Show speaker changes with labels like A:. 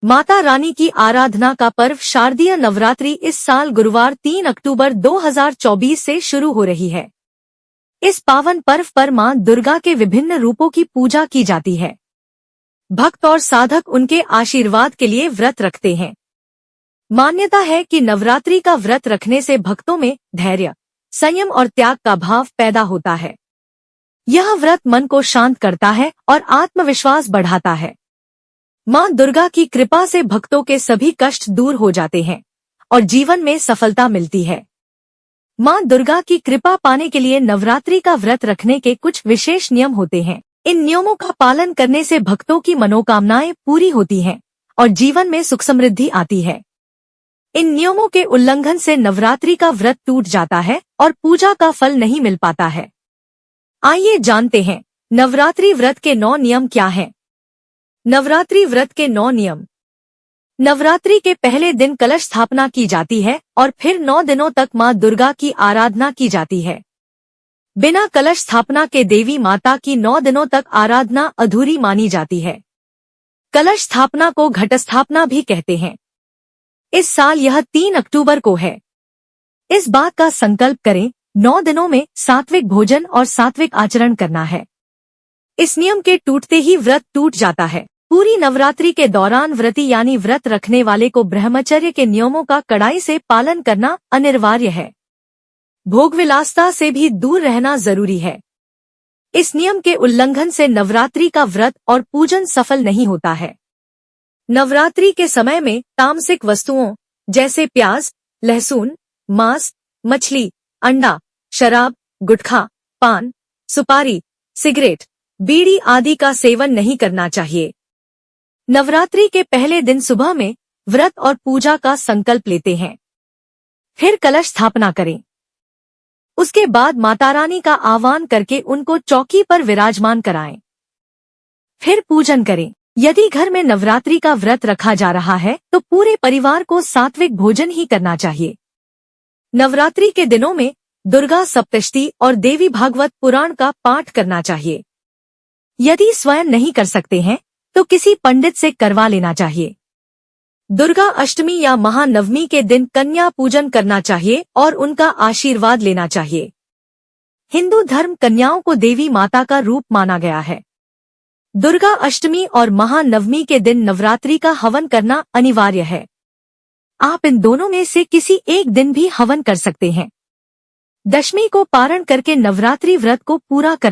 A: माता रानी की आराधना का पर्व शारदीय नवरात्रि इस साल गुरुवार 3 अक्टूबर 2024 से शुरू हो रही है। इस पावन पर्व पर मां दुर्गा के विभिन्न रूपों की पूजा की जाती है। भक्त और साधक उनके आशीर्वाद के लिए व्रत रखते हैं। मान्यता है कि नवरात्रि का व्रत रखने से भक्तों में धैर्य, संयम और त्याग का भाव पैदा होता है। यह व्रत मन को शांत करता है और आत्मविश्वास बढ़ाता है। मां दुर्गा की कृपा से भक्तों के सभी कष्ट दूर हो जाते हैं और जीवन में सफलता मिलती है। मां दुर्गा की कृपा पाने के लिए नवरात्रि का व्रत रखने के कुछ विशेष नियम होते हैं। इन नियमों का पालन करने से भक्तों की मनोकामनाएं पूरी होती हैं और जीवन में सुख समृद्धि आती है। इन नियमों के उल्लंघन से नवरात्रि का व्रत टूट जाता है और पूजा का फल नहीं मिल पाता है। आइए जानते हैं नवरात्रि व्रत के 9 नियम क्या हैं। नवरात्रि व्रत के 9 नियम। नवरात्रि के पहले दिन कलश स्थापना की जाती है और फिर 9 दिनों तक मां दुर्गा की आराधना की जाती है। बिना कलश स्थापना के देवी माता की 9 दिनों तक आराधना अधूरी मानी जाती है। कलश स्थापना को घट स्थापना भी कहते हैं। इस साल यह 3 अक्टूबर को है। इस बात का संकल्प करें 9 दिनों में सात्विक भोजन और सात्विक आचरण करना है। इस नियम के टूटते ही व्रत टूट जाता है। पूरी नवरात्रि के दौरान व्रती यानी व्रत रखने वाले को ब्रह्मचर्य के नियमों का कड़ाई से पालन करना अनिवार्य है। भोगविलासता से भी दूर रहना जरूरी है। इस नियम के उल्लंघन से नवरात्रि का व्रत और पूजन सफल नहीं होता है। नवरात्रि के समय में तामसिक वस्तुओं जैसे प्याज, लहसुन, मांस, मछली, अंडा, शराब, गुटखा, पान, सुपारी, सिगरेट, बीड़ी आदि का सेवन नहीं करना चाहिए। नवरात्रि के पहले दिन सुबह में व्रत और पूजा का संकल्प लेते हैं। फिर कलश स्थापना करें। उसके बाद माता रानी का आह्वान करके उनको चौकी पर विराजमान कराएं। फिर पूजन करें। यदि घर में नवरात्रि का व्रत रखा जा रहा है तो पूरे परिवार को सात्विक भोजन ही करना चाहिए। नवरात्रि के दिनों में दुर्गा सप्तशती और देवी भागवत पुराण का पाठ करना चाहिए। यदि स्वयं नहीं कर सकते हैं तो किसी पंडित से करवा लेना चाहिए। दुर्गा अष्टमी या महानवमी के दिन कन्या पूजन करना चाहिए और उनका आशीर्वाद लेना चाहिए। हिंदू धर्म कन्याओं को देवी माता का रूप माना गया है। दुर्गा अष्टमी और महानवमी के दिन नवरात्रि का हवन करना अनिवार्य है। आप इन दोनों में से किसी एक दिन भी हवन कर सकते हैं। दशमी को पारण करके नवरात्रि व्रत को पूरा कर